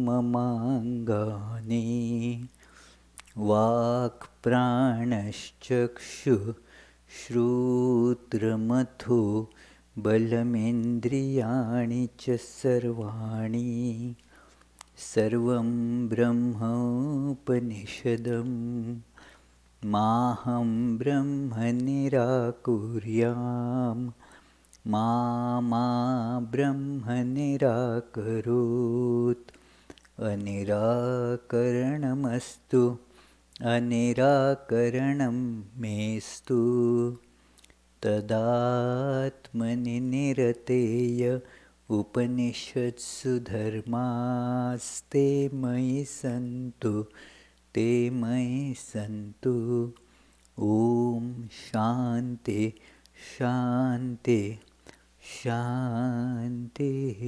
ममाङ्गानि वाक्प्राणश्चक्षुः श्रोत्रमथो बलमिन्द्रियाणि च सर्वाणि सर्वं ब्रह्मोपनिषदम् माहं ब्रह्म निराकुर्याम् मा ब्रह्म निराकरोत् अनिराकरणमस्तु अनिराकरणं मेस्तु तदात्मनि निरतेय उपनिषत्सु धर्मास्ते मयि सन्तु ते मयि सन्तु। ॐ शान्ति शान्ति शान्तिः।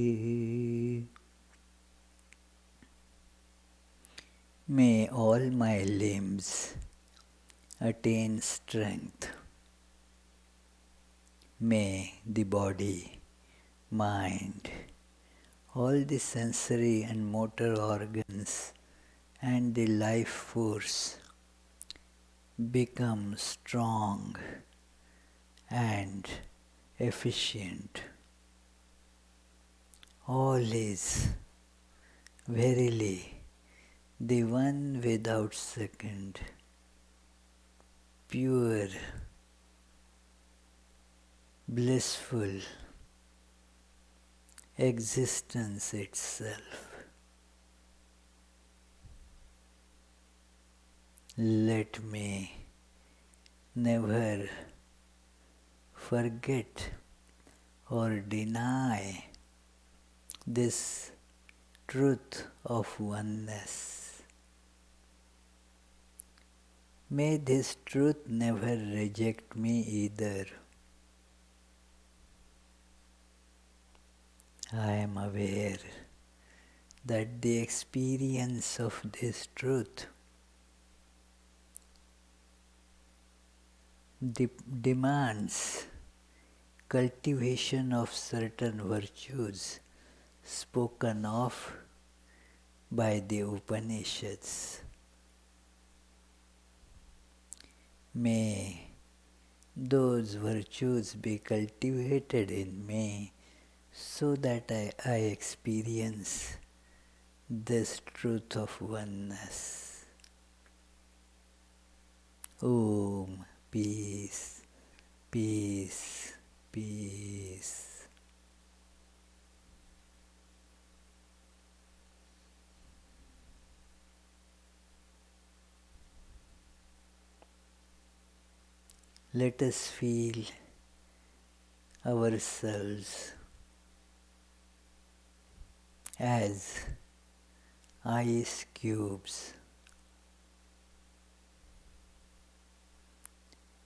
May all my limbs attain strength. May the body, mind, all the sensory and motor organs and the life force become strong and efficient. All is verily the one without second, pure, blissful existence itself. Let me never forget or deny this truth of oneness. May this truth never reject me either. I am aware that the experience of this truth demands cultivation of certain virtues spoken of by the Upanishads. May those virtues be cultivated in me so that I experience this truth of oneness. Om, peace, peace, peace. Let us feel ourselves as ice cubes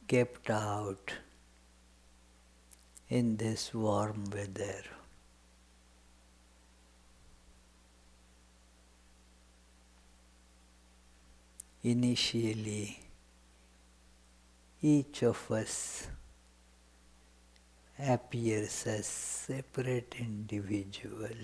kept out in this warm weather. Initially, each of us appears as separate individual.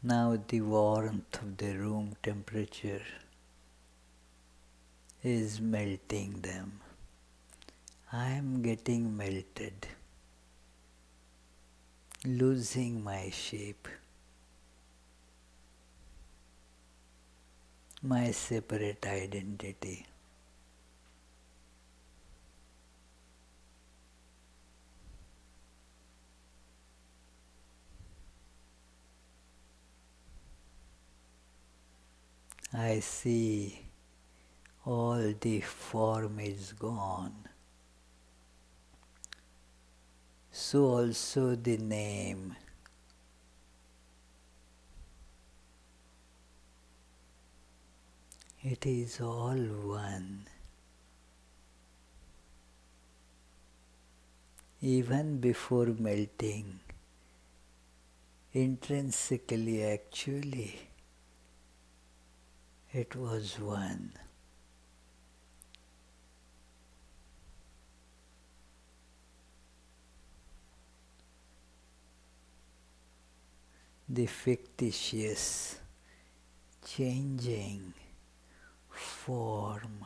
Now the warmth of the room temperature is melting them. I am getting melted, losing my shape, my separate identity. I see all the form is gone. So also the name. It is all one. Even before melting, Intrinsically, actually, it was one. The fictitious, changing form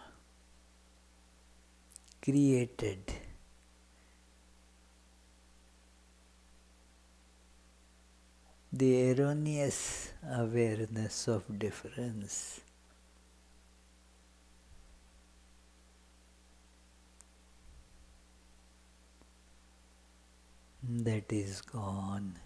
created the erroneous awareness of difference. That is gone.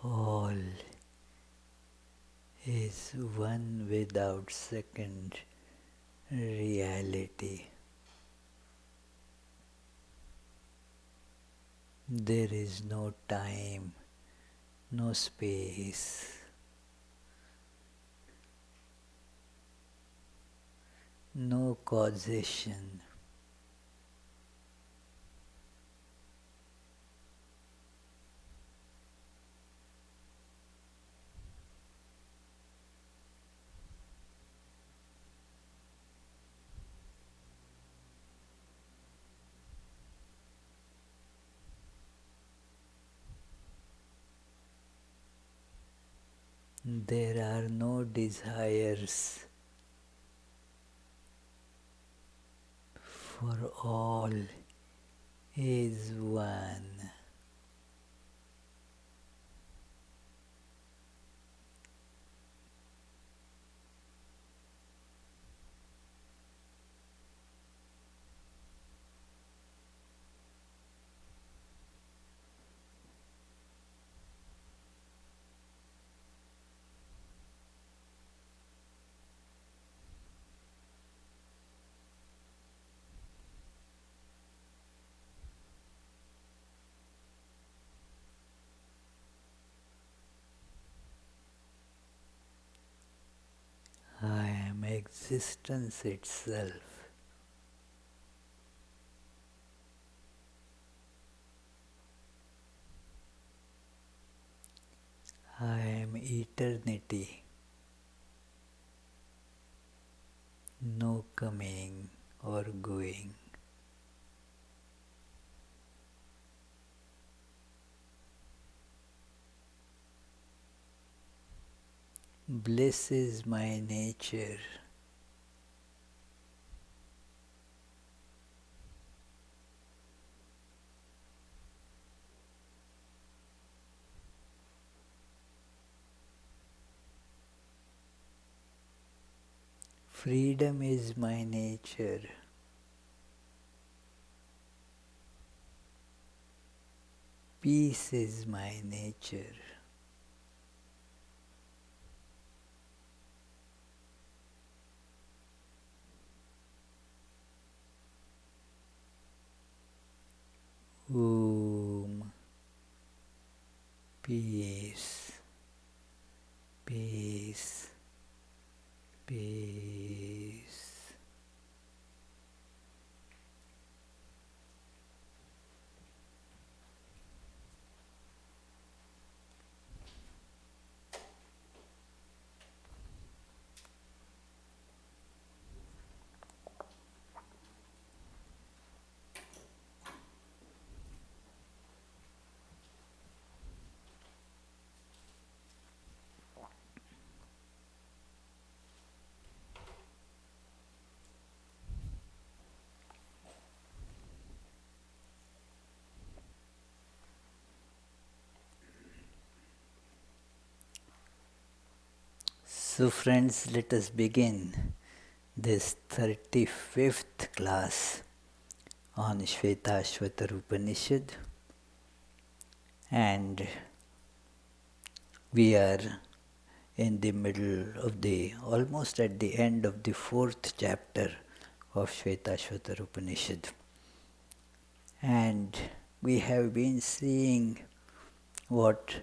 All is one without second reality. There is no time, no space, no causation. There are no desires, for all is one. I am existence itself. I am eternity. No coming or going. Bliss is my nature. Freedom is my nature. Peace is my nature. Om. Peace. Peace. Peace. So friends, let us begin this 35th class on Svetasvatara Upanisad, and we are in the middle of almost at the end of the 4th chapter of Svetasvatara Upanishad. And we have been seeing what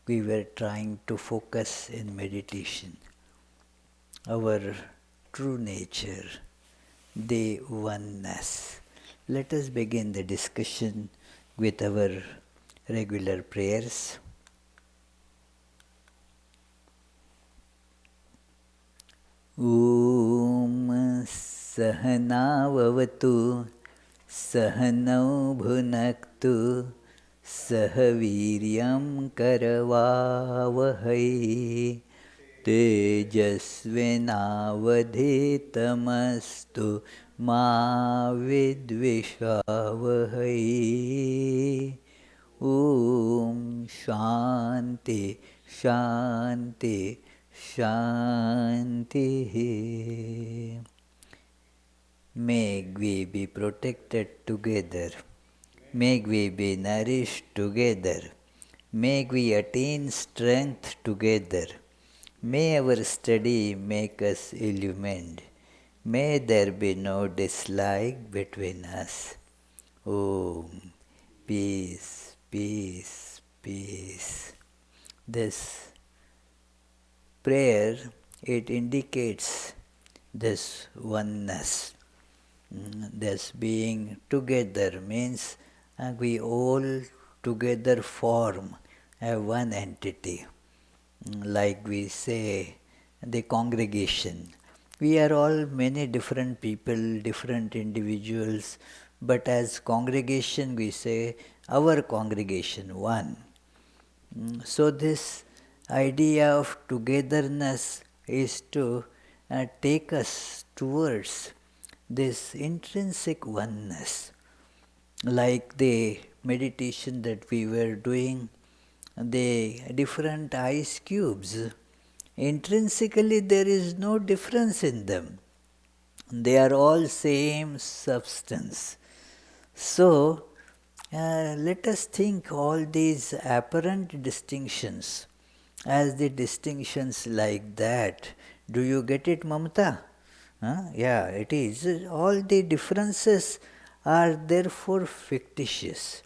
we were trying to focus in meditation. Our true nature, the oneness. Let us begin the discussion with our regular prayers. Om Sahana Vavatu Sahanau Bhunaktu Sahaviryam Karavavahai Tejasvinavadhitamastu Ma Vidvishavahai. Om Shanti Shanti Shanti. May we be protected together. May we be nourished together. May we attain strength together. May our study make us illumined. May there be no dislike between us. Om. Peace, peace, peace. This prayer, it indicates this oneness. This being together means we all together form one entity. Like we say, the congregation. We are all many different people, different individuals, but as congregation we say, our congregation, one. So this idea of togetherness is to take us towards this intrinsic oneness. Like the meditation that we were doing, the different ice cubes, intrinsically there is no difference in them. They are all same substance. So, let us think all these apparent distinctions as the distinctions like that. Do you get it, Mamata? Yeah, it is. All the differences are therefore fictitious.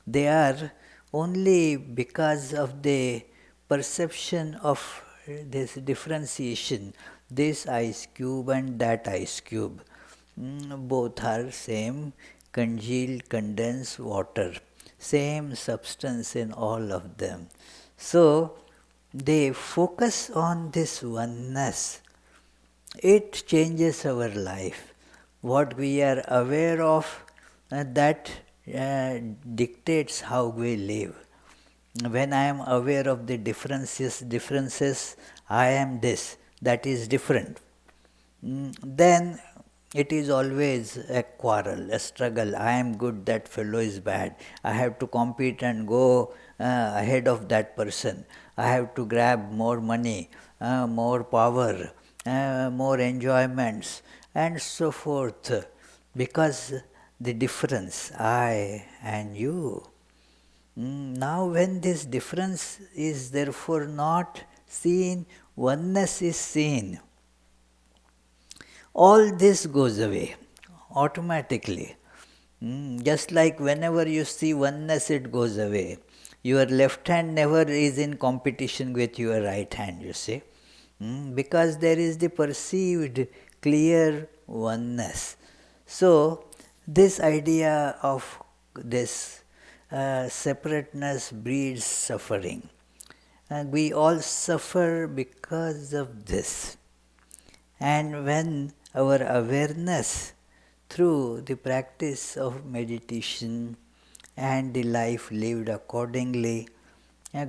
They are only because of the perception of this differentiation, this ice cube and that ice cube. Both are same congealed condensed water, same substance in all of them. So, they focus on this oneness. It changes our life. What we are aware of, that dictates how we live. When I am aware of the differences, I am this, that is different. Then it is always a quarrel, a struggle. I am good, that fellow is bad. I have to compete and go ahead of that person. I have to grab more money, more power, more enjoyments, and so forth. Because the difference, I and you. Now when this difference is therefore not seen, oneness is seen. All this goes away automatically. Just like whenever you see oneness, it goes away. Your left hand never is in competition with your right hand, you see. Because there is the perceived clear oneness. So, this idea of this separateness breeds suffering. And we all suffer because of this. And when our awareness through the practice of meditation and the life lived accordingly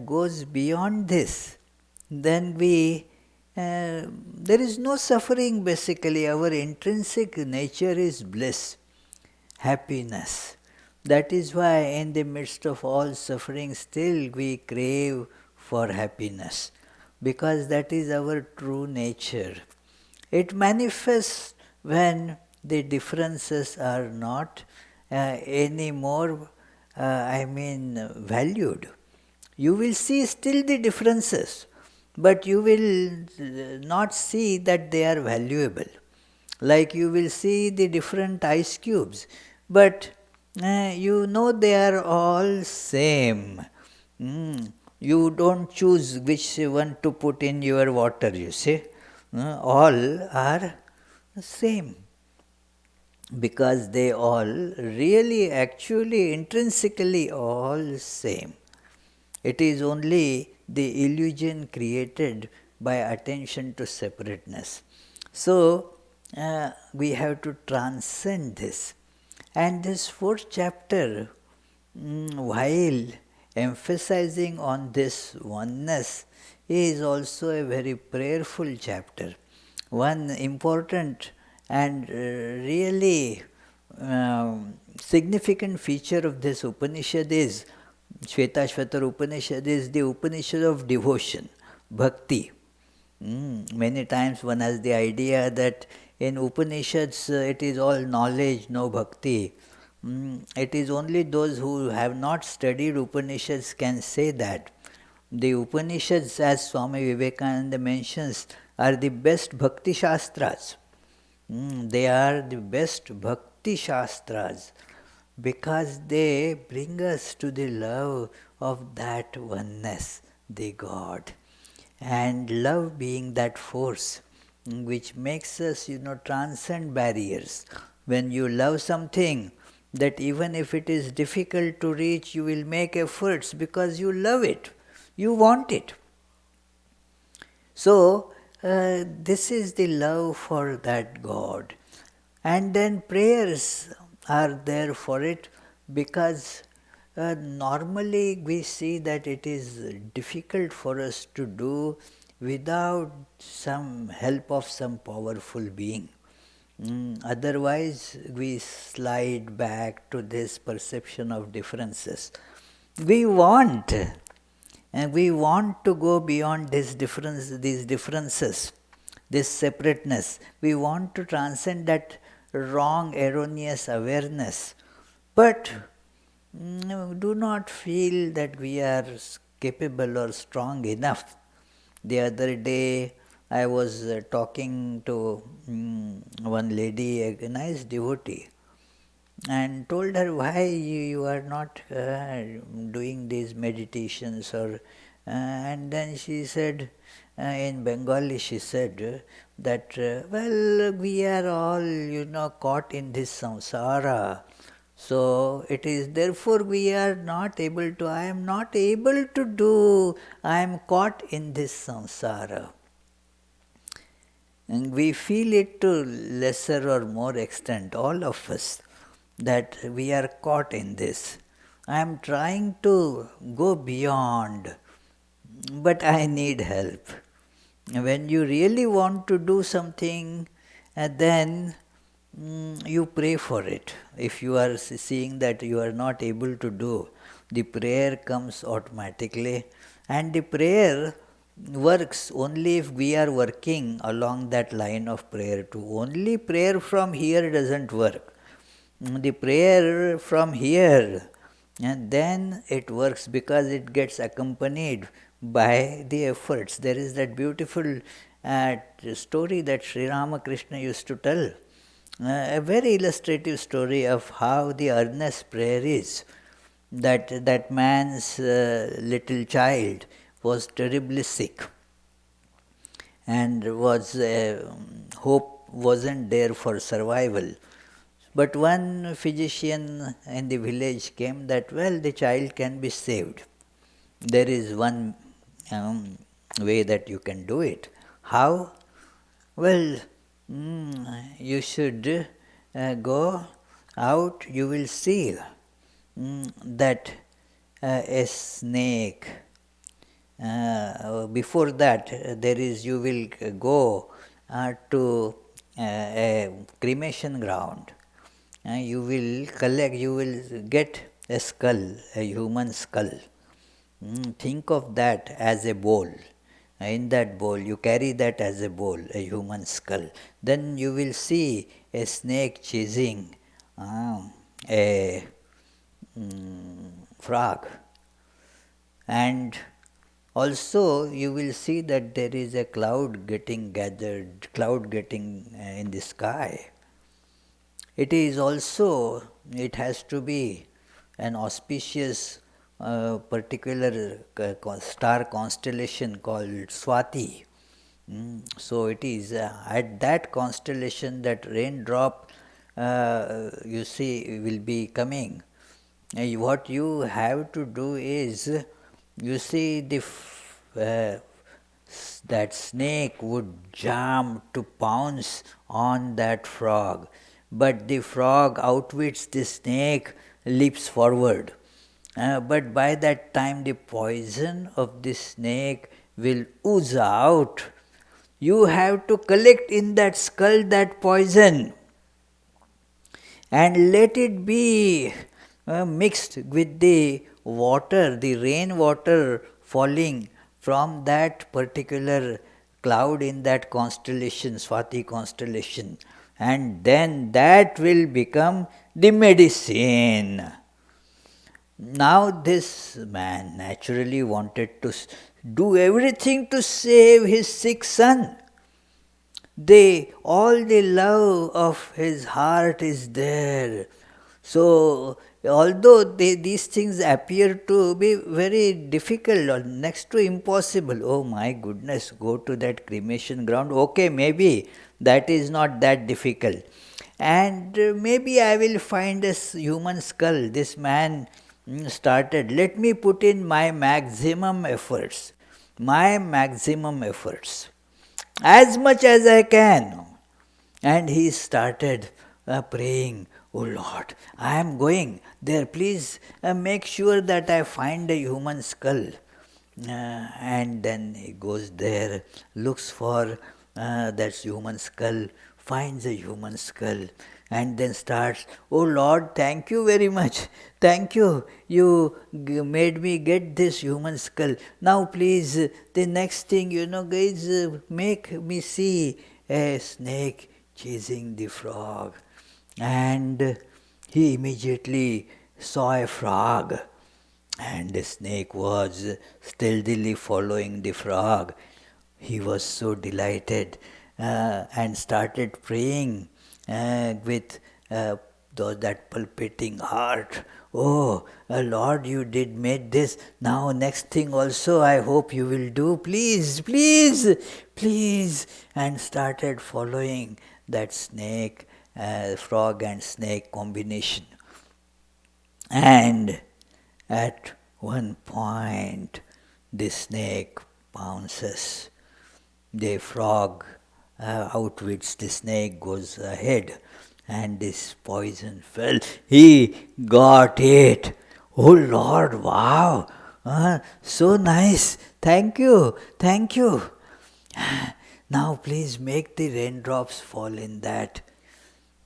goes beyond this, then there is no suffering basically. Our intrinsic nature is bliss, happiness. That is why in the midst of all suffering still we crave for happiness, because that is our true nature. It manifests when the differences are not any more, valued. You will see still the differences, but you will not see that they are valuable. Like you will see the different ice cubes, but you know they are all same. You don't choose which one to put in your water, you see. All are same because they all really actually intrinsically all same. It is only the illusion created by attention to separateness. So, we have to transcend this. And this fourth chapter, while emphasizing on this oneness, is also a very prayerful chapter. One important and really significant feature of this Upanishad is Svetasvatara Upanishad is the Upanishad of devotion, bhakti. Many times one has the idea that in Upanishads it is all knowledge, no bhakti. It is only those who have not studied Upanishads can say that. The Upanishads, as Swami Vivekananda mentions, are the best bhakti shastras. They are the best bhakti shastras because they bring us to the love of that oneness, the God. And love being that force which makes us, transcend barriers. When you love something, that even if it is difficult to reach, you will make efforts because you love it. You want it. So, this is the love for that God. And then prayers are there for it because normally we see that it is difficult for us to do without some help of some powerful being. Otherwise, we slide back to this perception of differences. We want, and we want to go beyond these differences, this separateness. We want to transcend that wrong, erroneous awareness. But do not feel that we are capable or strong enough. The other day, I was talking to one lady, a nice devotee, and told her why you are not doing these meditations and then she said in Bengali she said that well, we are all caught in this samsara, so it is therefore we are not able to, I am not able to do, I am caught in this samsara. And we feel it to lesser or more extent, all of us, that we are caught in this. I am trying to go beyond, but I need help. When you really want to do something, then you pray for it. If you are seeing that you are not able to do, the prayer comes automatically, and the prayer works only if we are working along that line of prayer too. Only prayer from here doesn't work. The prayer from here, and then it works because it gets accompanied by the efforts. There is that beautiful story that Sri Ramakrishna used to tell, a very illustrative story of how the earnest prayer is. That man's little child was terribly sick, and was hope wasn't there for survival. But one physician in the village came that, well, the child can be saved. There is one way that you can do it. How? Well, you should go out, you will see that a snake. Before that, you will go to a cremation ground. You will get a skull, a human skull. Think of that as a bowl. In that bowl, you carry that as a bowl, a human skull. Then you will see a snake chasing a frog. And also you will see that there is a cloud getting in the sky. It is also it has to be an auspicious particular star constellation called Swati. So it is at that constellation that raindrop, you see, will be coming. What you have to do is, you see, that snake would jump to pounce on that frog, but the frog outwits the snake, leaps forward. But by that time, the poison of the snake will ooze out. You have to collect in that skull that poison and let it be mixed with the water, the rain water falling from that particular cloud in that constellation, Swati constellation, and then that will become the medicine. Now this man naturally wanted to do everything to save his sick son. All the love of his heart is there. So, although these things appear to be very difficult or next to impossible, oh my goodness, go to that cremation ground, okay, maybe that is not that difficult. And maybe I will find a human skull. This man started, let me put in my maximum efforts. As much as I can. And he started praying, oh Lord, I am going there, please make sure that I find a human skull. And then he goes there, looks for that human skull, finds a human skull, and then starts, oh Lord, thank you very much. Thank you. You made me get this human skull. Now please, the next thing, guys, make me see a snake chasing the frog. And he immediately saw a frog. And the snake was stealthily following the frog. He was so delighted and started praying with that palpitating heart. Oh, Lord, you did made this. Now next thing also I hope you will do. Please, please, please. And started following that snake, frog and snake combination. And at one point, the snake pounces. The frog outwits the snake, goes ahead, and this poison fell. He got it. Oh Lord, wow! So nice. Thank you. Thank you. Now please make the raindrops fall in that.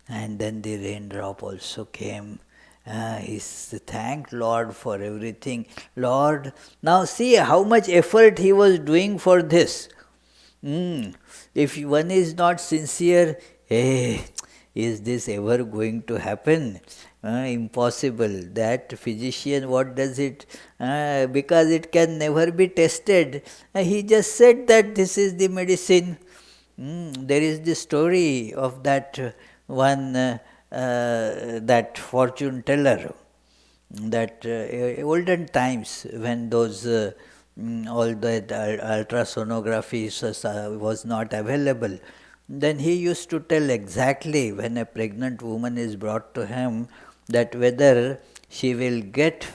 And then the raindrop also came. He thanked Lord for everything. Lord, now see how much effort he was doing for this. If one is not sincere, is this ever going to happen? Impossible. That physician, what does it? Because it can never be tested. He just said that this is the medicine. There is the story of that one, that fortune teller, that olden times when those all that ultrasonography was not available, then he used to tell exactly when a pregnant woman is brought to him that whether she will get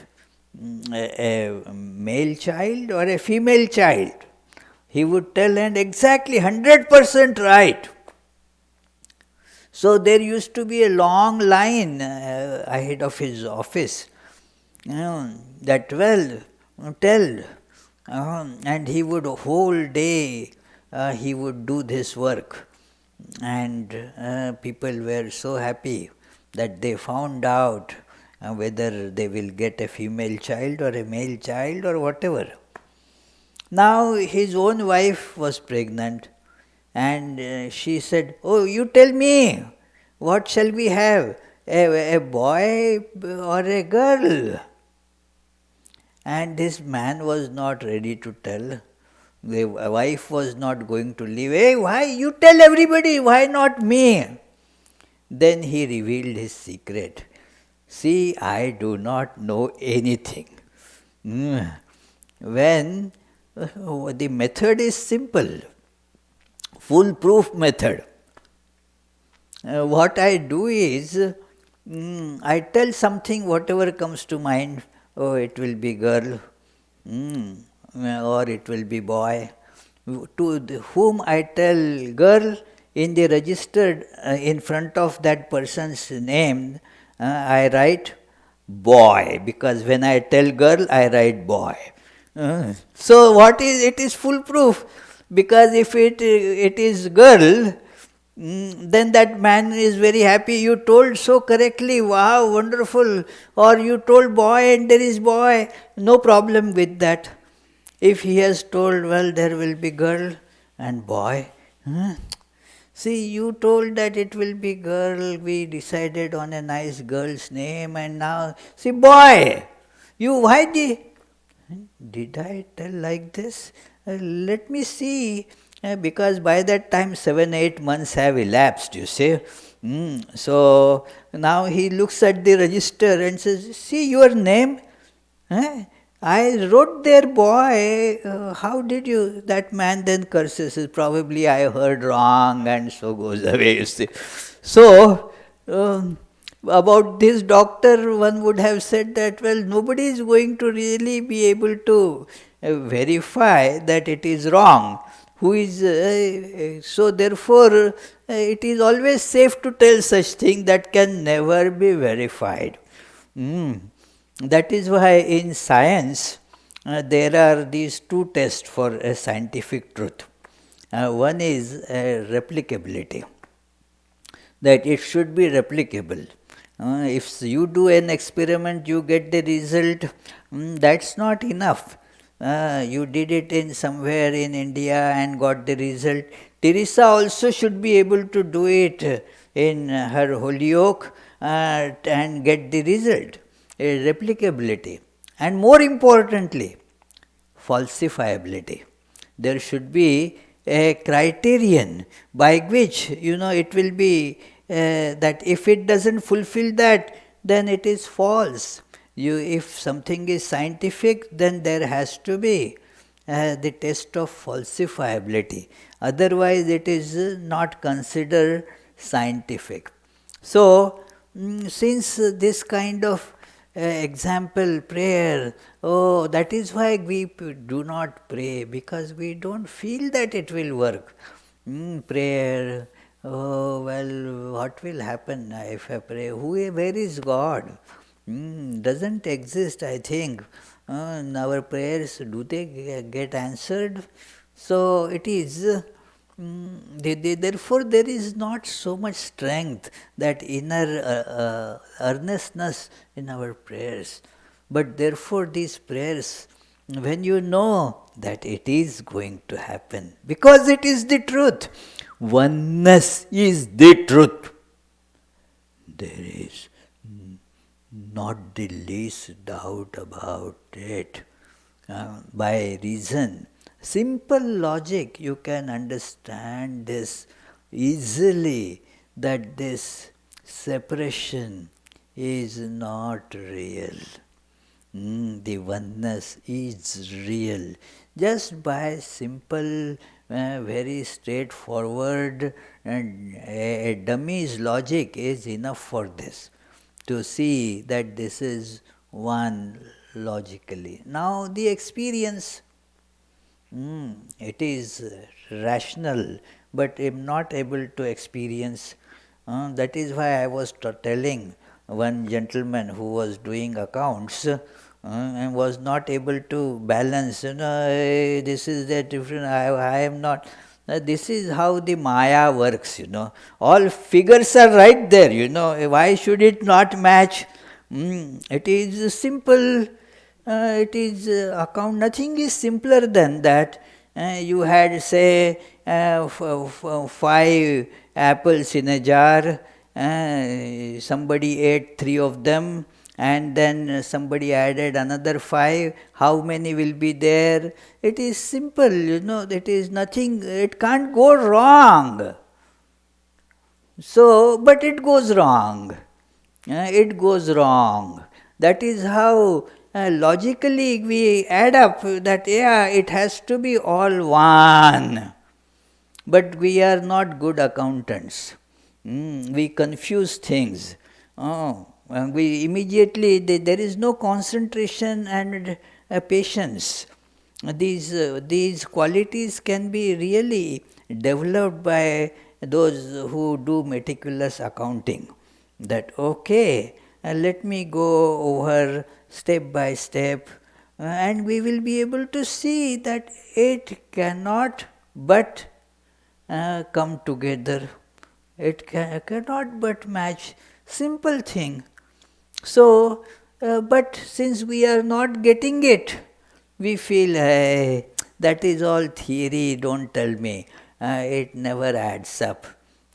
a male child or a female child. He would tell, and exactly 100% right. So there used to be a long line ahead of his office. That tell. And he would whole day he would do this work. And people were so happy that they found out whether they will get a female child or a male child or whatever. Now his own wife was pregnant, and she said, oh, you tell me, what shall we have, a boy or a girl? And this man was not ready to tell. The wife was not going to leave. Hey, why? You tell everybody, why not me? Then he revealed his secret. See, I do not know anything. When the method is simple, foolproof method. What I do is, I tell something, whatever comes to mind. Oh, it will be girl, or it will be boy. To whom I tell girl, in the registered, in front of that person's name, I write boy, because when I tell girl, I write boy. So what is it is foolproof, because if it is girl, then that man is very happy. You told so correctly, wow, wonderful. Or you told boy and there is boy, no problem with that. If he has told, well, there will be girl and boy. See, you told that it will be girl, we decided on a nice girl's name, and now, see, boy, why did I tell like this? Let me see. Because by that time 7-8 months have elapsed, you see. So now he looks at the register and says, see your name. I wrote there boy, how did you? That man then curses, probably I heard wrong, and so goes away, you see. So, about this doctor, one would have said that, well, nobody is going to really be able to verify that it is wrong. Who is so therefore it is always safe to tell such thing that can never be verified. That is why in science there are these two tests for a scientific truth. One is replicability, that it should be replicable. If you do an experiment, you get the result, that's not enough. You did it in somewhere in India and got the result. Teresa also should be able to do it in her Holyoke and get the result. Replicability. And more importantly, falsifiability. There should be a criterion by which, it will be that if it doesn't fulfill that, then it is false. If something is scientific, then there has to be the test of falsifiability. Otherwise, it is not considered scientific. So, since this kind of example, prayer, that is why we do not pray, because we don't feel that it will work. Prayer, well, what will happen if I pray? Where is God? Doesn't exist, I think. Our prayers, do they get answered? So it is, therefore there is not so much strength, that inner earnestness in our prayers. But therefore these prayers, when you know that it is going to happen, because it is the truth, oneness is the truth, there is not the least doubt about it. By reason, simple logic, you can understand this easily, that this separation is not real. The oneness is real. Just by simple, very straightforward, and a dummy's logic is enough for this, to see that this is one logically. Now the experience, it is rational, but I am not able to experience. That is why I was telling one gentleman who was doing accounts and was not able to balance, this is the different, I am not. This is how the Maya works, All figures are right there, Why should it not match? It is simple. It is account. Nothing is simpler than that. You had, say, 5 apples in a jar. Somebody ate 3 of them, and then somebody added another 5. How many will be there? It is simple, It is nothing. It can't go wrong. So, but it goes wrong. it goes wrong. That is how logically we add up that, yeah, it has to be all one. But we are not good accountants. We confuse things. We immediately, there is no concentration and patience. These qualities can be really developed by those who do meticulous accounting. That, okay, let me go over step by step, and we will be able to see that it cannot but come together. It cannot but match. Simple thing. So, but since we are not getting it, we feel, hey, that is all theory, don't tell me. It never adds up.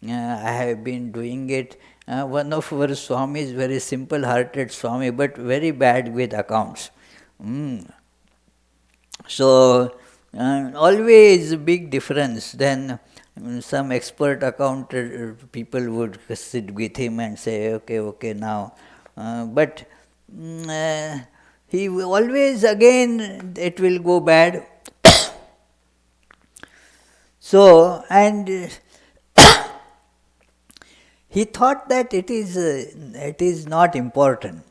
I have been doing it. One of our Swamis, very simple-hearted Swami, but very bad with accounts. So, always big difference. Then some expert accountant people would sit with him and say, okay, now. But he always again it will go bad. So, and he thought that it is not important.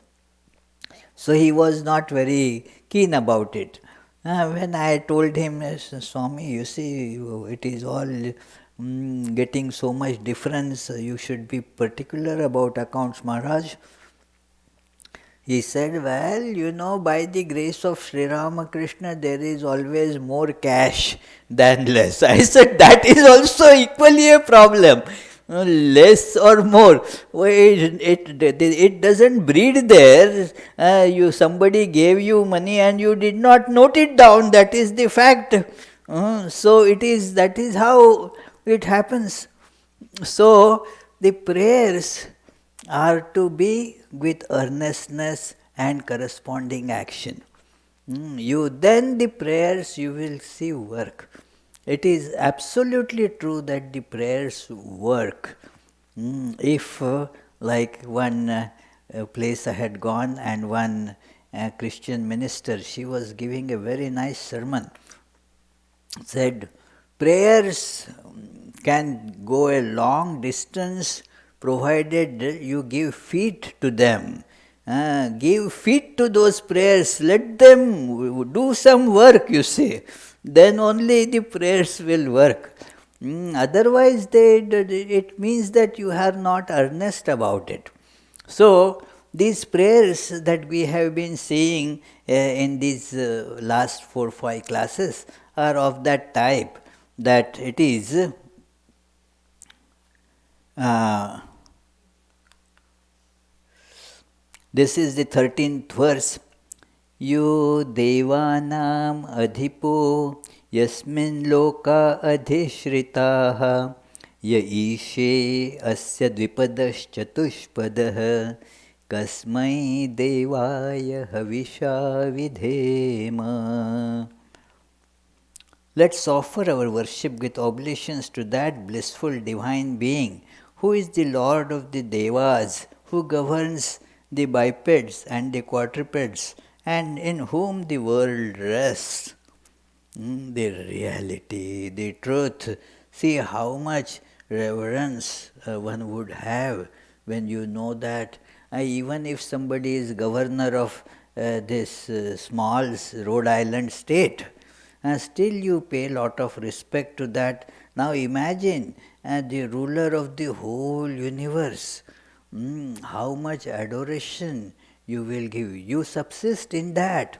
So he was not very keen about it. When I told him, Swami, you see, it is all getting so much difference, you should be particular about accounts, Maharaj. He said, well, by the grace of Sri Ramakrishna, there is always more cash than less. I said, that is also equally a problem. Less or more, it doesn't breed there. Somebody gave you money and you did not note it down. That is the fact. So that is how it happens. So the prayers are to be with earnestness and corresponding action. Then the prayers you will see work. It is absolutely true that the prayers work. If, like one place I had gone, and one Christian minister, she was giving a very nice sermon, said, prayers can go a long distance provided you give feet to them. Give feet to those prayers, let them do some work, you see. Then only the prayers will work. Otherwise, it means that you are not earnest about it. So, these prayers that we have been seeing in these last 4-5 classes are of that type, that it is this is the 13th verse. Yo devanam adhipo yasmin loka adhishritaha ya ishe asya dvipadashchatushpadah kasmai devaya havisha vidhema. Let's offer our worship with oblations to that blissful divine being who is the Lord of the Devas, who governs the bipeds and the quadrupeds, and in whom the world rests. The reality, the truth. See how much reverence one would have when you know that. Even if somebody is governor of this small Rhode Island state, still you pay a lot of respect to that. Now imagine the ruler of the whole universe. How much adoration you will give. You subsist in that.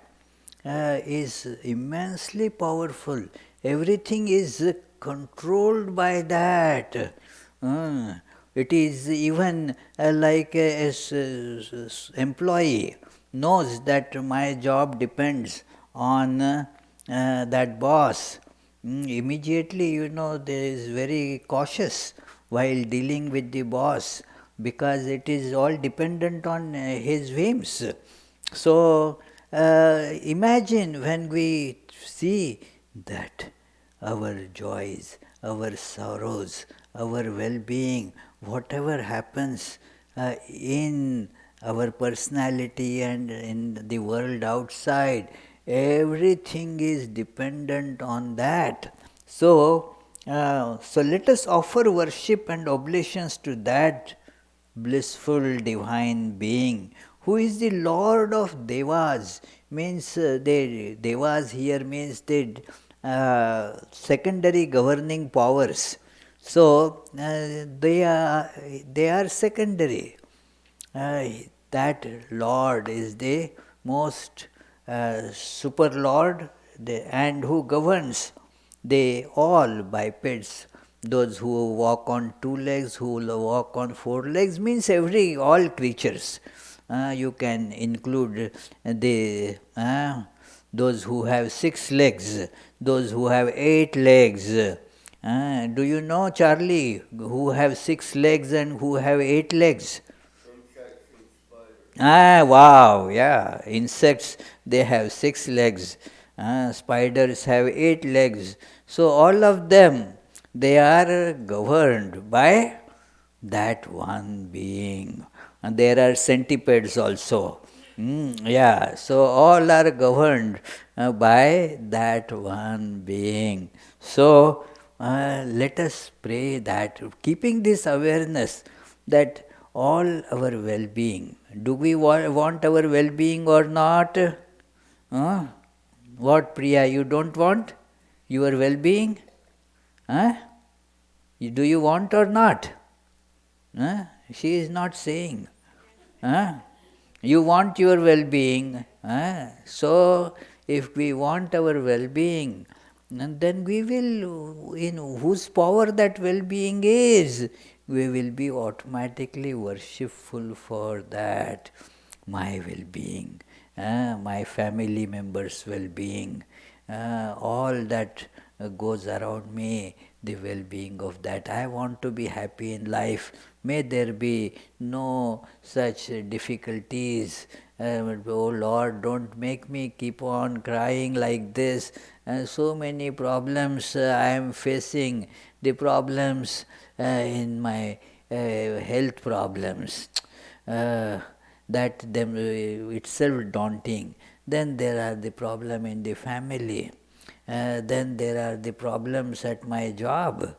Is immensely powerful. Everything is controlled by that. It is even like a employee knows that my job depends on that boss. Immediately, there is very cautious while dealing with the boss, because it is all dependent on his whims. So, imagine when we see that our joys, our sorrows, our well-being, whatever happens, in our personality and in the world outside. Everything is dependent on that. So let us offer worship and oblations to that blissful divine being who is the Lord of Devas. Means the Devas here means the secondary governing powers. So they are secondary. Uh, that Lord is the most super Lord, and who governs they all bipeds. Those who walk on two legs, who walk on four legs, means all creatures. You can include the those who have 6 legs, those who have 8 legs. Do you know, Charlie, who have 6 legs and who have 8 legs? Wow, yeah. Insects, they have 6 legs. Spiders have 8 legs. So all of them, they are governed by that one being. And there are centipedes also. Yeah, so all are governed by that one being. So let us pray that, keeping this awareness that all our well-being, do we want our well-being or not? What, Priya, you don't want your well-being? Huh? Do you want or not? She is not saying. You want your well-being. So, if we want our well-being, then we will, in whose power that well-being is, we will be automatically worshipful for that. My well-being, my family members' well-being, all that goes around me, the well-being of that. I want to be happy in life. May there be no such difficulties. Oh Lord, don't make me keep on crying like this. So many problems I am facing. The problems in my health problems. That them itself daunting. Then there are the problem in the family. Then there are the problems at my job,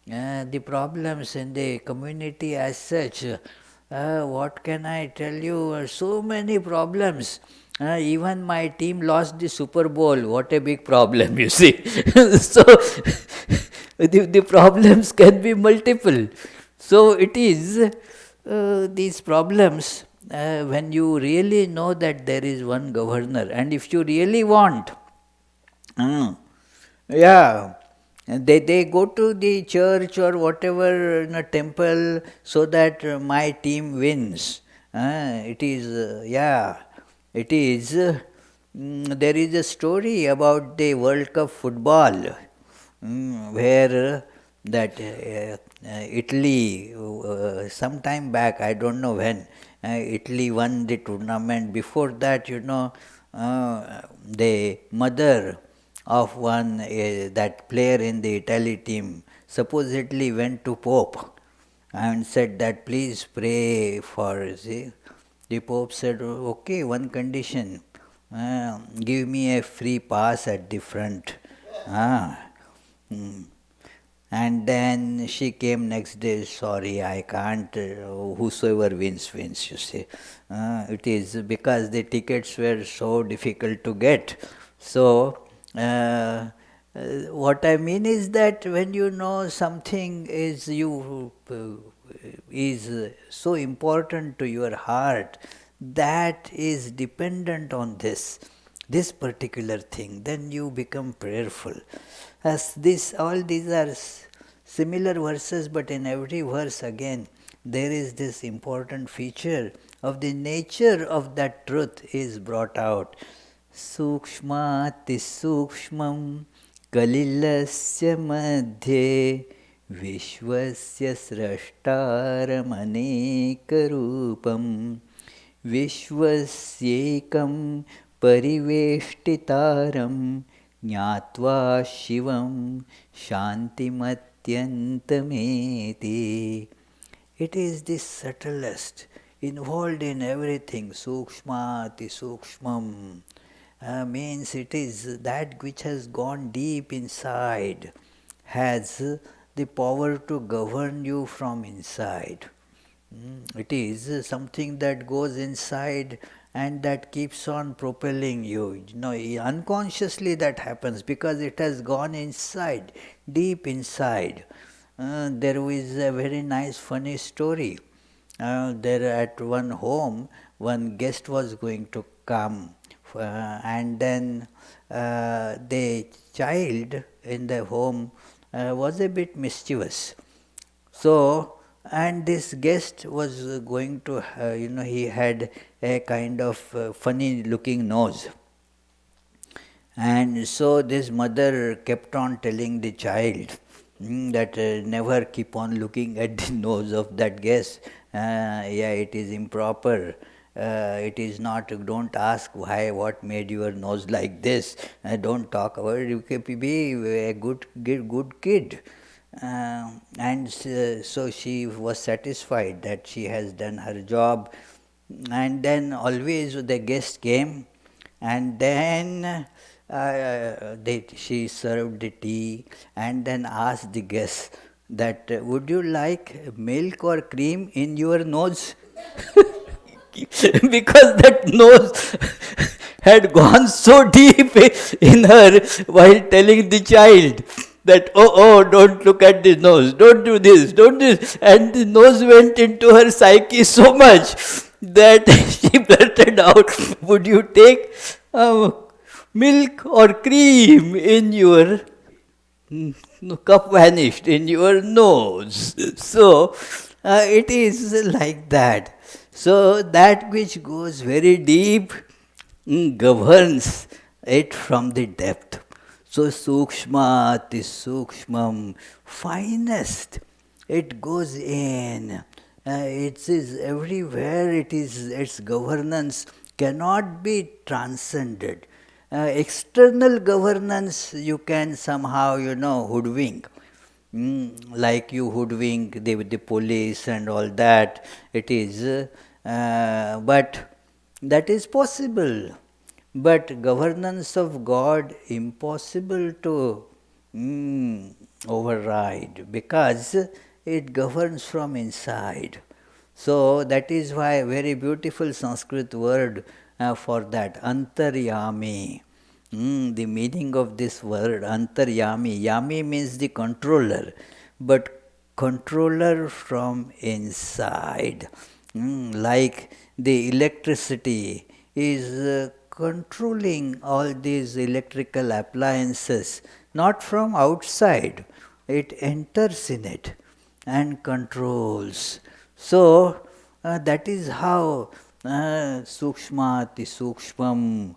the problems in the community as such. What can I tell you? So many problems. Even my team lost the Super Bowl. What a big problem, you see. So, the problems can be multiple. So, it is these problems, when you really know that there is one governor, and if you really want, yeah, they go to the church or whatever in a temple so that my team wins. It is, it is. There is a story about the World Cup football, where that Italy, some time back, I don't know when, Italy won the tournament. Before that, the mother of one that player in the Italy team supposedly went to Pope and said that please pray for. See, the Pope said, okay, one condition, give me a free pass at the front. And then she came next day, sorry, I can't, whosoever wins, wins, you see. It is because the tickets were so difficult to get. So, what I mean is that when you know something is so important to your heart, that is dependent on this particular thing, then you become prayerful. As all these are similar verses, but in every verse again there is this important feature of the nature of that truth is brought out. Sukshmati sukshmam kalilasya madhye vishvasya srashtaram विश्वस्येकं परिवेष्टितारं ज्ञात्वा शिवं शान्तिमत्यन्तमेति. It is the subtlest, involved in everything. Sukshmati sukshmam means it is that which has gone deep inside, has the power to govern you from inside. It is something that goes inside and that keeps on propelling you. Unconsciously that happens because it has gone inside, deep inside. There is a very nice funny story. There at one home, one guest was going to come, and then the child in the home was a bit mischievous. So, and this guest was going to, he had a kind of funny looking nose. And so this mother kept on telling the child that never keep on looking at the nose of that guest. Yeah, it is improper. It is not, don't ask why, what made your nose like this. Don't talk about it. You can be a good kid. And so she was satisfied that she has done her job. And then always the guest came, and then she served the tea, and then asked the guest that would you like milk or cream in your nose? Because that nose had gone so deep in her while telling the child that, don't look at the nose, don't do this, don't do this. And the nose went into her psyche so much that she blurted out, would you take milk or cream in your cup vanished in your nose. So it is like that. So that which goes very deep governs it from the depth. So sukshmati sukshmam, finest, it goes in. It is everywhere. It is its governance cannot be transcended. External governance you can somehow, hoodwink. Like you hoodwink the police and all that. It is, but that is possible. But governance of God impossible to override because it governs from inside. So that is why a very beautiful Sanskrit word for that, antaryami. The meaning of this word, antaryami. Yami means the controller, but controller from inside. Like the electricity is controlling all these electrical appliances, not from outside. It enters in it and controls. So that is how sukshmati sukshmam,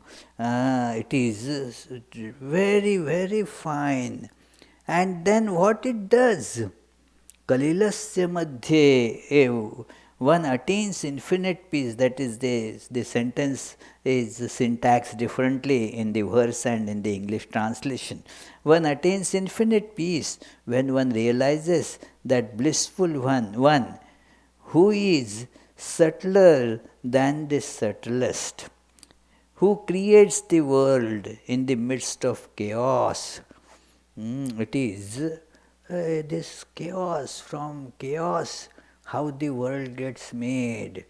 it is very, very fine. And then what it does, kalilasya madhye, one attains infinite peace. That is the sentence is syntax differently in the verse and in the English translation. One attains infinite peace when one realizes that blissful one who is subtler than the subtlest, who creates the world in the midst of chaos. It is this chaos, from chaos, how the world gets made.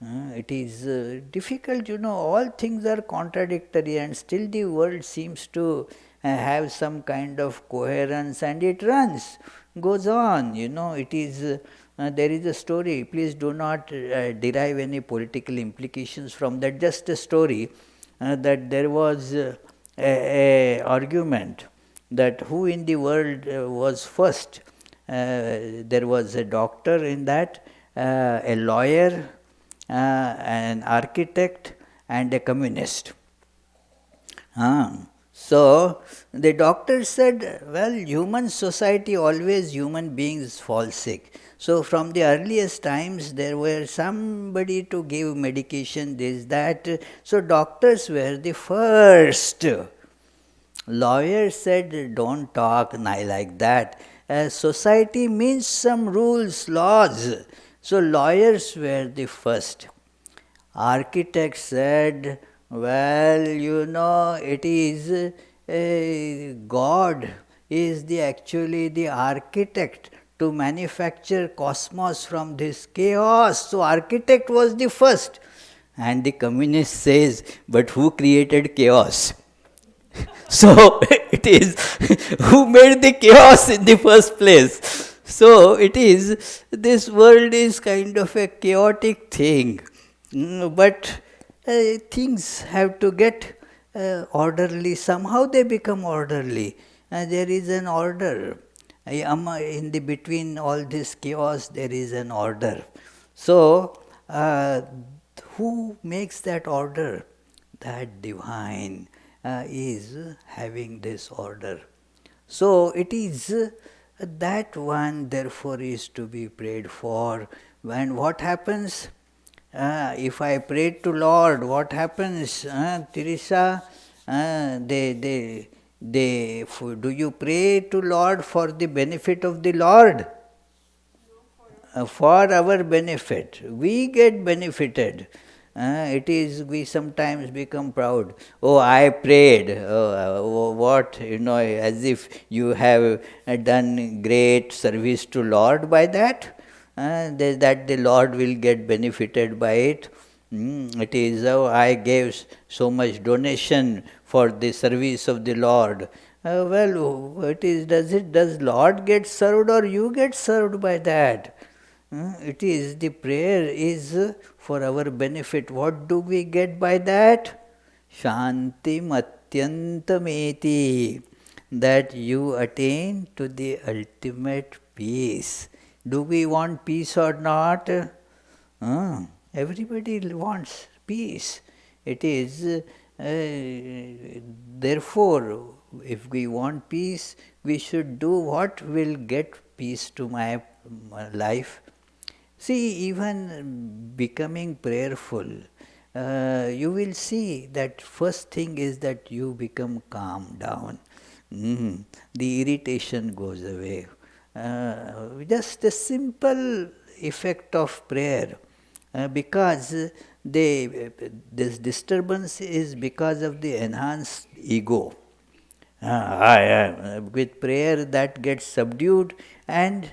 It is difficult, all things are contradictory and still the world seems to have some kind of coherence and it runs, goes on, it is, there is a story, please do not derive any political implications from that, just a story that there was a argument that who in the world was first. There was a doctor in that, a lawyer, an architect and a communist. So the doctor said, well, human society, always human beings fall sick. So from the earliest times there were somebody to give medication, this, that. So doctors were the first. Lawyer said, don't talk like that. Society means some rules, laws. So lawyers were the first. Architects said, well, it is God is actually the architect to manufacture cosmos from this chaos. So architect was the first. And the communist says, but who created chaos? So it is who made the chaos in the first place. So it is, this world is kind of a chaotic thing. But things have to get orderly. Somehow they become orderly. There is an order. In the between all this chaos, there is an order. So, who makes that order? That divine is having this order. So, it is that one therefore is to be prayed for. And what happens? If I pray to Lord, what happens? Teresa, do you pray to Lord for the benefit of the Lord? For our benefit. We get benefited. It is, we sometimes become proud. Oh, I prayed. What, as if you have done great service to Lord by that. That the Lord will get benefited by it. It is, I gave so much donation for the service of the Lord. Well, it is, does Lord get served or you get served by that? It is, the prayer is for our benefit. What do we get by that? Shanti matyantameti. That you attain to the ultimate peace. Do we want peace or not? Everybody wants peace. It is, therefore, if we want peace, we should do what will get peace to my life. See, even becoming prayerful, you will see that first thing is that you become calm down. The irritation goes away. Just a simple effect of prayer, because this disturbance is because of the enhanced ego. With prayer that gets subdued, and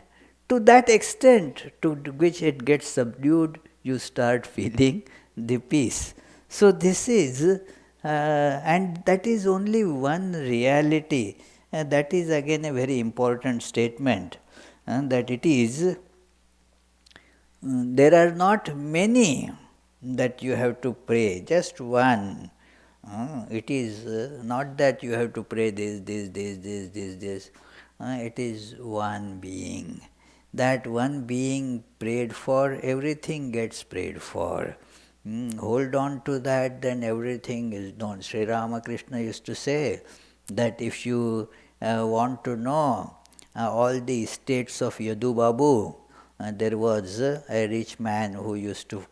to that extent to which it gets subdued, you start feeling the peace. So this is, and that is only one reality. That is again a very important statement, that it is, there are not many that you have to pray, just one. It is not that you have to pray this. It is one being. That one being prayed for, everything gets prayed for. Hold on to that, then everything is known. Sri Ramakrishna used to say that if you want to know all the states of Yadu Babu, there was a rich man who used to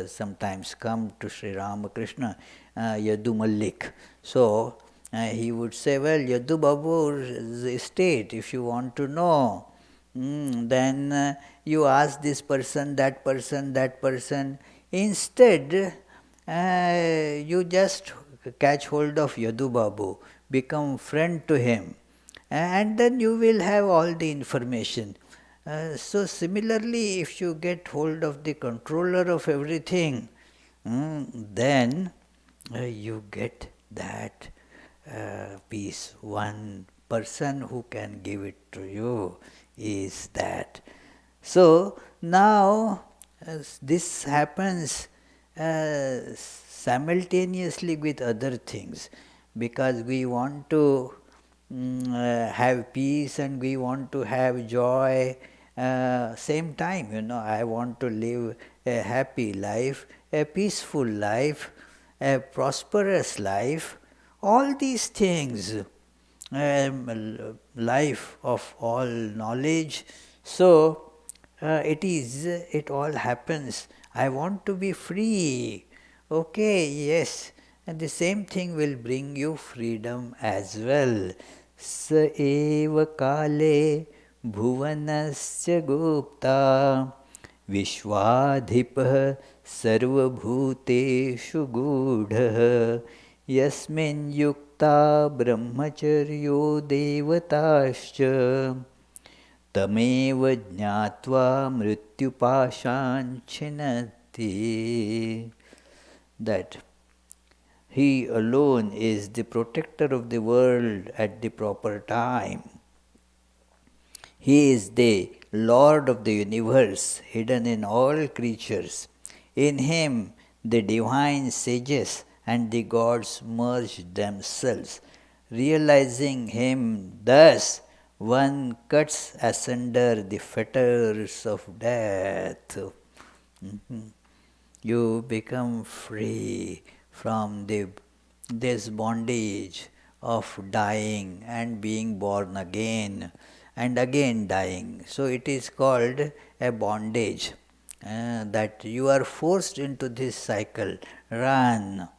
sometimes come to Sri Ramakrishna, Yadu Malik. So he would say, well, Yadu Babu's estate, if you want to know, then you ask this person, that person, that person. Instead, you just catch hold of Yadu Babu, become friend to him, and then you will have all the information. So similarly, if you get hold of the controller of everything, then you get that peace. One person who can give it to you is that. So now this happens simultaneously with other things, because we want to have peace and we want to have joy. Same time, I want to live a happy life, a peaceful life, a prosperous life. All these things, life of all knowledge. So it all happens. I want to be free. Okay, yes. And the same thing will bring you freedom as well. Sa eva kale bhuvanasya gupta Vishwadhipah sarvabhuteshu gudhah yasmin yukta brahmacharyo devatascha tamev jnatva mrityupashan chinati. That He alone is the protector of the world at the proper time. He is the Lord of the universe, hidden in all creatures. In Him, the divine sages and the gods merge themselves. Realizing Him thus, one cuts asunder the fetters of death. You become free from this bondage of dying and being born again and again dying. So it is called a bondage that you are forced into this cycle. Run,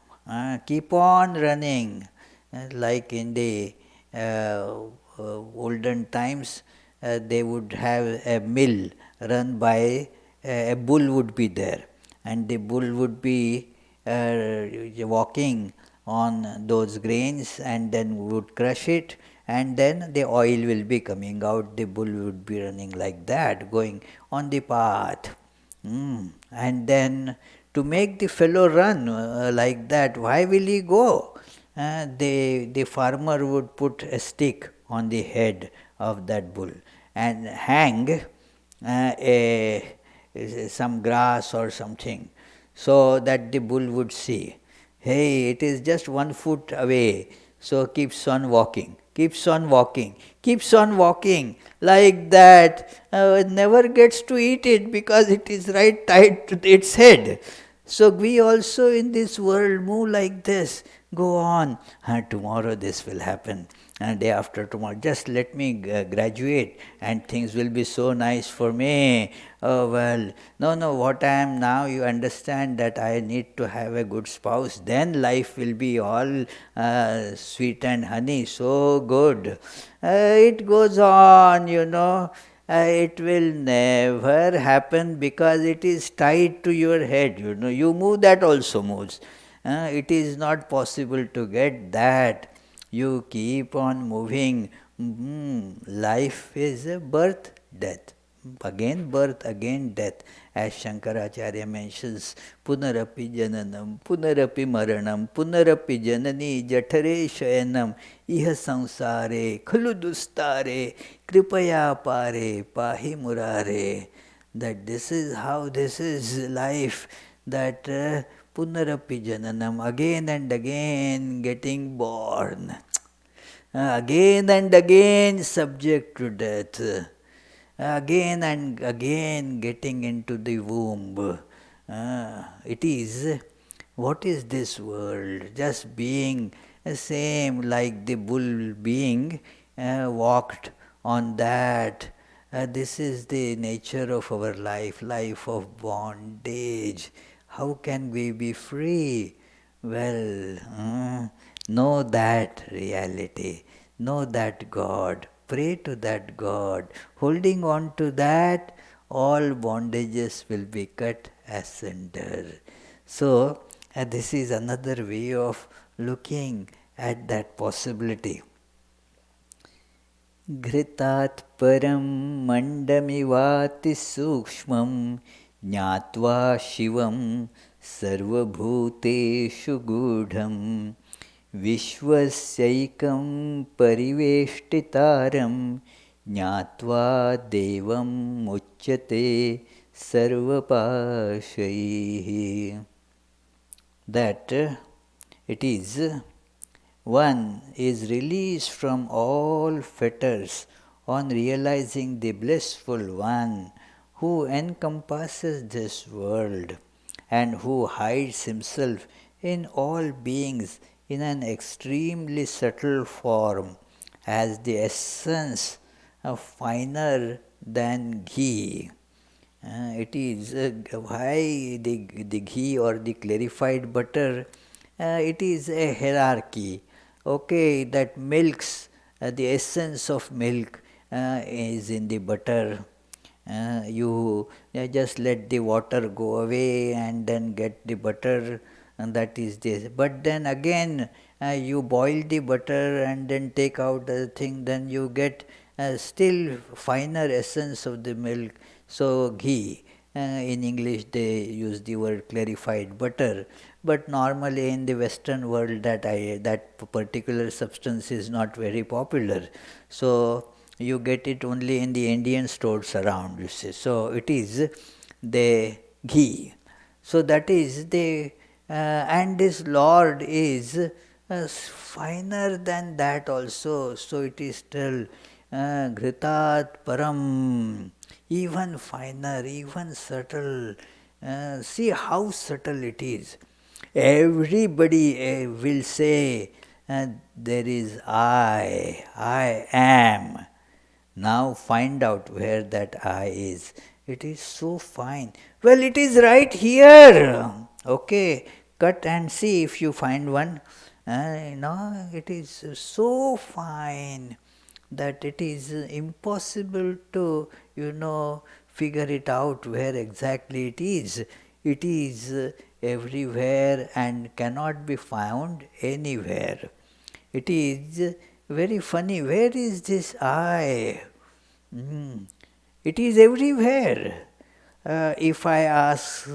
keep on running, like in the olden times. They would have a mill run by a bull would be there, and the bull would be walking on those grains and then would crush it, and then the oil will be coming out. The bull would be running like that, going on the path. And then to make the fellow run like that, why will he go? The farmer would put a stick on the head of that bull and hang some grass or something, so that the bull would see, hey, it is just 1 foot away, so keeps on walking, keeps on walking, keeps on walking, like that. Never gets to eat it because it is right tied to its head. So we also in this world move like this. Go on, tomorrow this will happen, and day after tomorrow, just let me graduate and things will be so nice for me. Oh well, no, what I am now, you understand that I need to have a good spouse, then life will be all sweet and honey, so good. It goes on, it will never happen because it is tied to your head. You move, that also moves. It is not possible to get that. You keep on moving. Life is a birth, death. Again birth, again death. As Shankaracharya mentions, Punarapi Jananam, Punarapi Maranam, Punarapi Janani Jathare Shayanam, Iha Samsare, Khalu Dustare, Kripaya Pare, Pahi Murare. That this is how this is life, that Punarapi Jananam, again and again getting born, again and again subject to death, again and again getting into the womb. It is, what is this world? Just being same like the bull being walked on that. This is the nature of our life, life of bondage. How can we be free? Well, know that reality, know that God, pray to that God. Holding on to that, all bondages will be cut asunder. So, this is another way of looking at that possibility. घृतात् परं मण्डमिवाति सूक्ष्मं ज्ञात्वा शिवं सर्वभूतेषु गूढं विश्वस्यैकं परिवेष्टितारं ज्ञात्वा देवं मुच्यते सर्वपाशैः. That it is one is released from all fetters on realizing the blissful one who encompasses this world and who hides himself in all beings in an extremely subtle form as the essence of finer than ghee. It is why the ghee or the clarified butter, it is a hierarchy. Okay, that milks, the essence of milk is in the butter, You just let the water go away and then get the butter, and that is this. But then again, you boil the butter and then take out the thing, then you get still finer essence of the milk. So ghee. In English they use the word clarified butter, but normally in the Western world that particular substance is not very popular. So you get it only in the Indian stores around, you see. So it is the ghee. So that is the and this Lord is finer than that also. So it is still Ghritat Param, even finer, even subtle. See how subtle it is. Everybody will say, there is I am. Now find out where that I is. It is so fine. Well, it is right here. Okay, cut and see if you find one. It is so fine that it is impossible to, figure it out where exactly it is. It is everywhere and cannot be found anywhere. It is very funny. Where is this I? It is everywhere. If I ask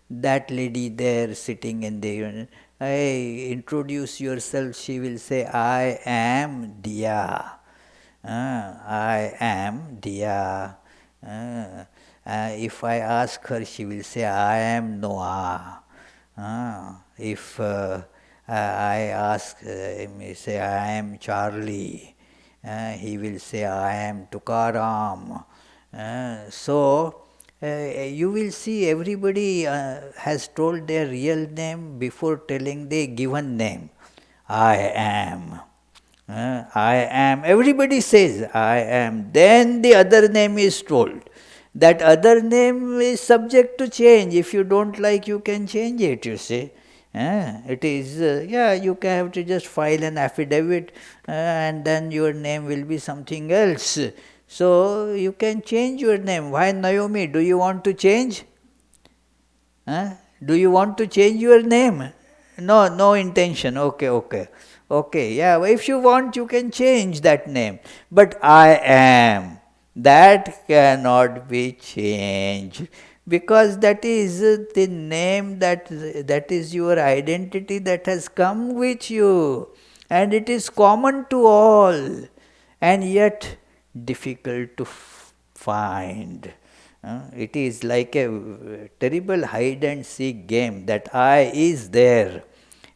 that lady there sitting in the, hey, introduce yourself, she will say, I am Diya. I am Diya. If I ask her, she will say, I am Noah. If I ask him, say, I am Charlie. He will say, I am Tukaram. So, you will see everybody has told their real name before telling the given name. I am. I am. Everybody says, I am. Then the other name is told. That other name is subject to change. If you don't like, you can change it, you see. It is, you can have to just file an affidavit and then your name will be something else. So you can change your name. Why Naomi? Do you want to change? Do you want to change your name? No, no intention. Okay, yeah, if you want, you can change that name. But I am. That cannot be changed. Because that is the name, that is your identity that has come with you. And it is common to all. And yet difficult to find. It is like a terrible hide and seek game. That I is there,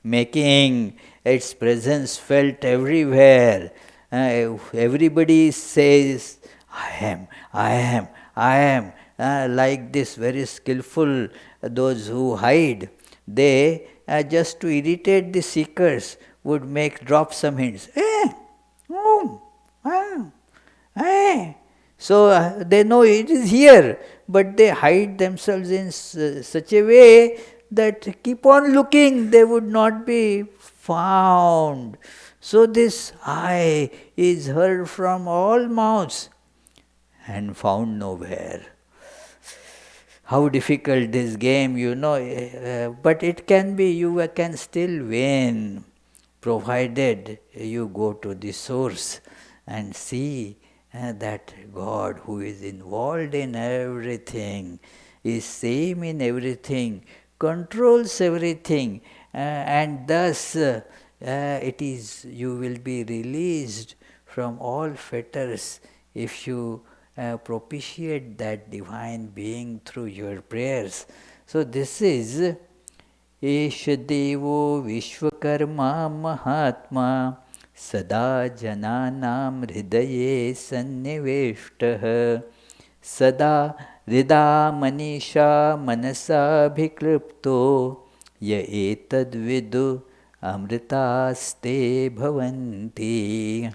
making its presence felt everywhere. Everybody says, I am, I am, I am. Like this, very skillful, those who hide, they, just to irritate the seekers, would drop some hints. So they know it is here, but they hide themselves in such a way that keep on looking, they would not be found. So this I is heard from all mouths and found nowhere. How difficult this game, but it can be, you can still win, provided you go to the source and see that God, who is involved in everything, is same in everything, controls everything, and thus it is, you will be released from all fetters if you propitiate that divine being through your prayers. So this is Eshadevo Vishwakarma Mahatma Sada Jananam Hridaye Sanniveshtah Sada Rida Manisha Manasa Bhiklipto Ya Etad Vidu Amritaste Bhavanti.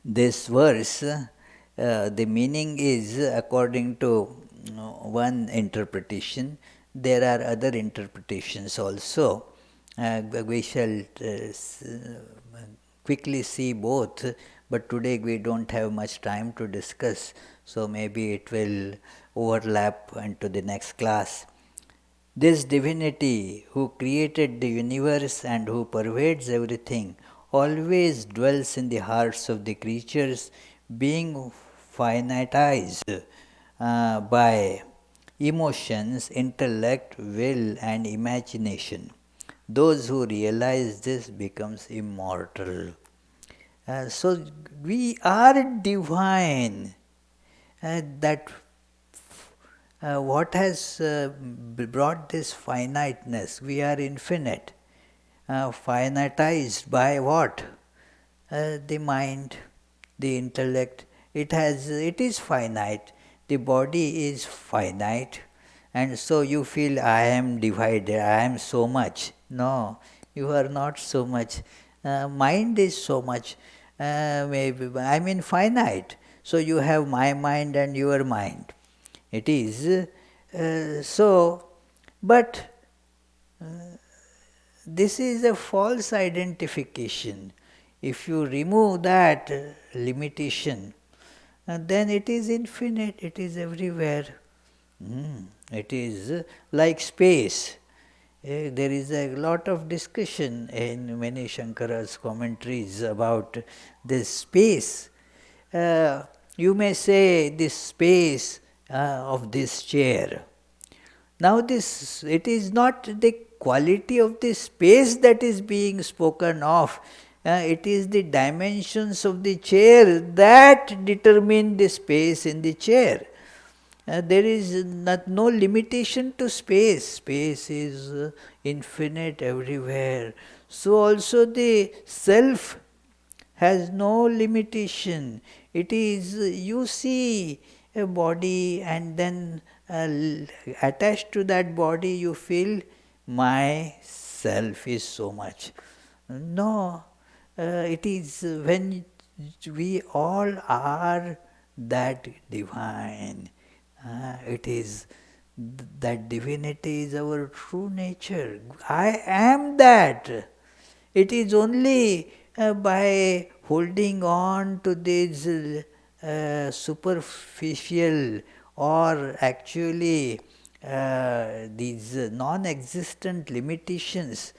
This verse, the meaning is, according to one interpretation, there are other interpretations also. We shall quickly see both, but today we don't have much time to discuss, so maybe it will overlap into the next class. This divinity who created the universe and who pervades everything always dwells in the hearts of the creatures, being finitized by emotions, intellect, will, and imagination. Those who realize this becomes immortal. So we are divine. That what has brought this finiteness? We are infinite. Finitized by what? The mind, the intellect. It is finite. The body is finite, and so you feel I am divided. I am so much. No, you are not so much. Mind is so much. Maybe I mean finite. So you have my mind and your mind. It is so, but this is a false identification. If you remove that limitation, then it is infinite, it is everywhere. It is like space. There is a lot of discussion in many Shankara's commentaries about this space. You may say this space of this chair. Now it is not the quality of the space that is being spoken of. It is the dimensions of the chair that determine the space in the chair. There is no limitation to space. Space is infinite everywhere. So also the self has no limitation. It is, you see a body and then attached to that body you feel my self is so much. No, it is when we all are that divine. It is that divinity is our true nature. I am that. It is only by holding on to these superficial or actually these non-existent limitations.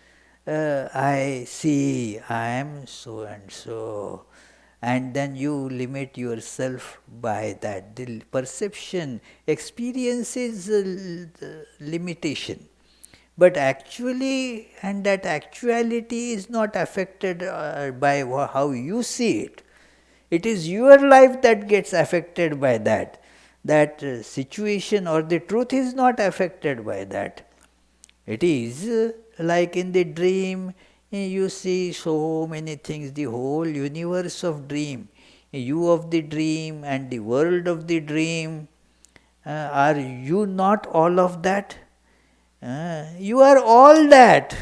I see I am so and so, and then you limit yourself by that. The perception, experience is limitation. But actually, and that actuality is not affected by how you see it. It is your life that gets affected by that. That situation or the truth is not affected by that. It is like in the dream, you see so many things, the whole universe of dream, you of the dream and the world of the dream. Are you not all of that? You are all that.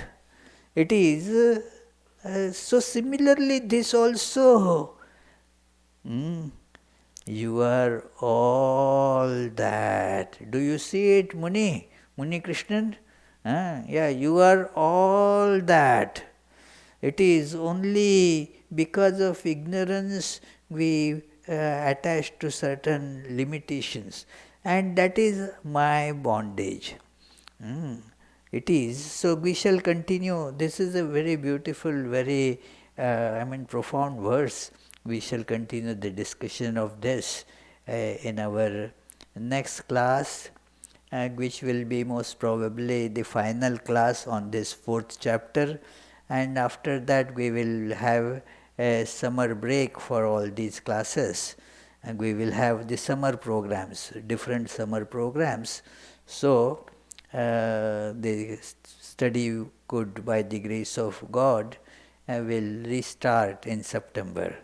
It is so similarly this also. You are all that. Do you see it, Muni? Muni Krishnan? Yeah, you are all that. It is only because of ignorance we attach to certain limitations, and that is my bondage. It is. So we shall continue. This is a very beautiful, very, profound verse. We shall continue the discussion of this in our next class, which will be most probably the final class on this 4th chapter. And after that we will have a summer break for all these classes. And we will have the summer programs, different summer programs. So, the study could, by the grace of God, will restart in September.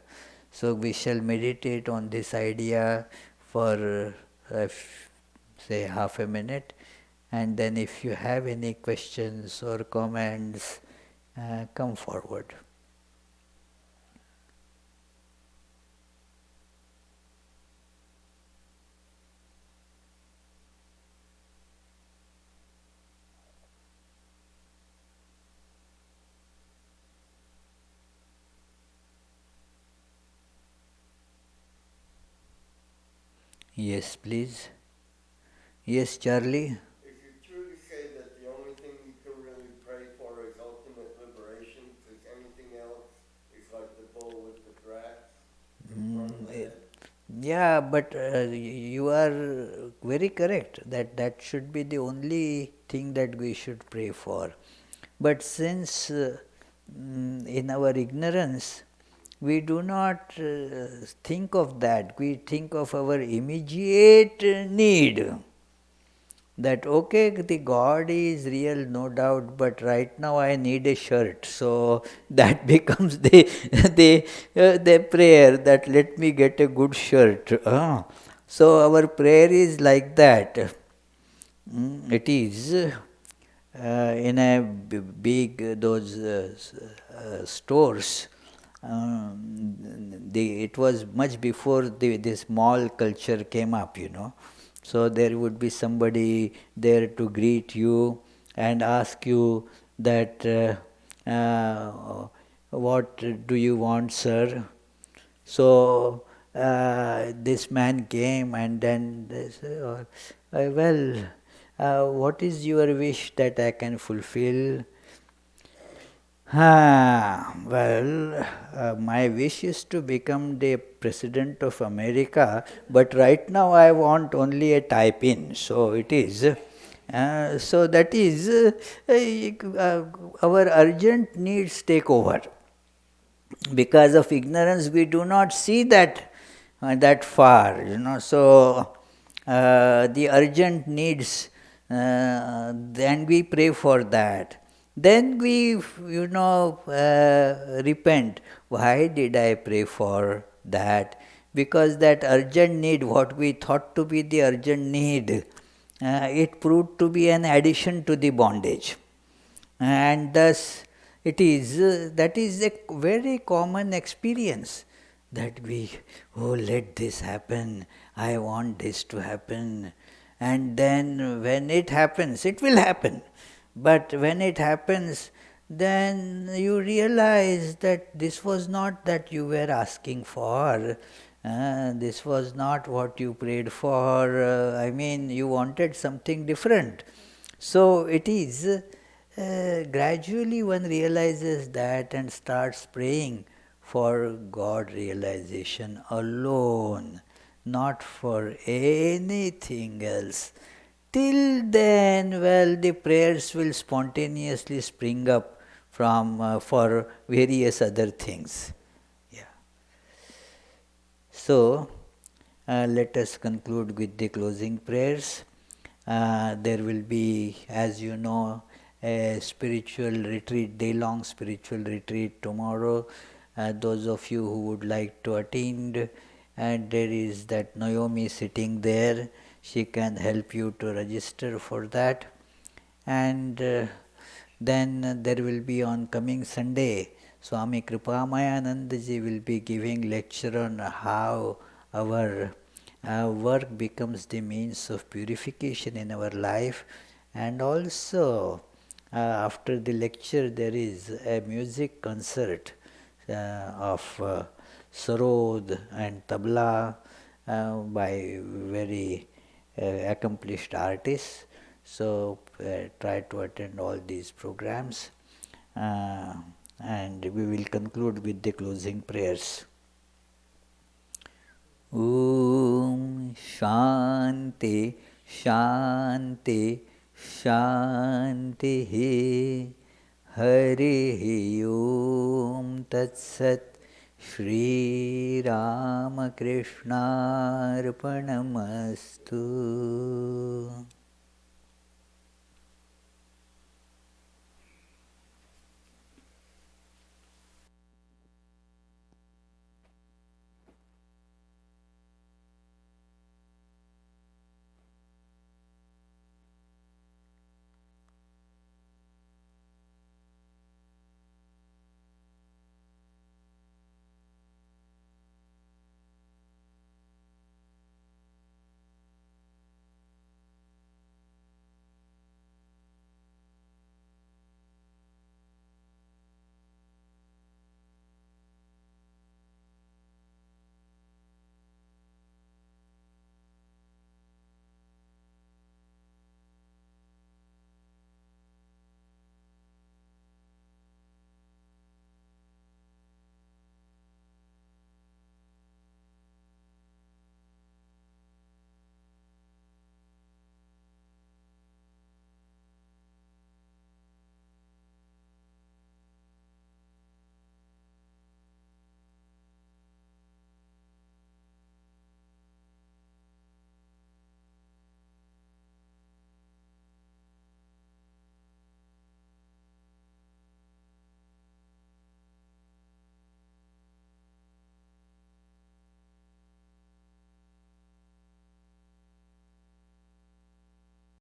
So we shall meditate on this idea for say half a minute, and then if you have any questions or comments, come forward. Yes, please. Yes, Charlie. Is it true to say that the only thing you can really pray for is ultimate liberation, because anything else is like the bull with the brats in front of the Mm, head? yeah, but you are very correct that that should be the only thing that we should pray for. But since in our ignorance we do not think of that, we think of our immediate need. That okay, the God is real, no doubt, but right now I need a shirt, so that becomes the prayer, that let me get a good shirt. So our prayer is like that. It is in a big those stores. It was much before this mall culture came up, So there would be somebody there to greet you and ask you that, what do you want, sir? So this man came and then they said, well, what is your wish that I can fulfill? My wish is to become the president of America, but right now I want only a type-in. So it is. So that is our urgent needs take over. Because of ignorance we do not see that far, so the urgent needs, then we pray for that, then we repent, why did I pray for that? Because that urgent need, what we thought to be the urgent need, it proved to be an addition to the bondage. And thus it is that is a very common experience, that we, oh, let this happen, I want this to happen, and then when it happens, it will happen, but when it happens, then you realize that this was not that you were asking for, this was not what you prayed for, you wanted something different. So it is gradually one realizes that and starts praying for God realization alone, not for anything else. Till then, well, the prayers will spontaneously spring up from for various other things. Yeah. So, let us conclude with the closing prayers. There will be, as you know, a spiritual retreat, day-long spiritual retreat tomorrow. Those of you who would like to attend, and there is that Naomi sitting there. She can help you to register for that. And then there will be on coming Sunday, Swami Kripamayanandaji will be giving lecture on how our work becomes the means of purification in our life. And also after the lecture there is a music concert of sarod and tabla by very accomplished artists. So try to attend all these programs, and we will conclude with the closing prayers. Om Shanti Shanti Shanti Hari Om Tat Sat Shri Ramakrishna Arpanamastu.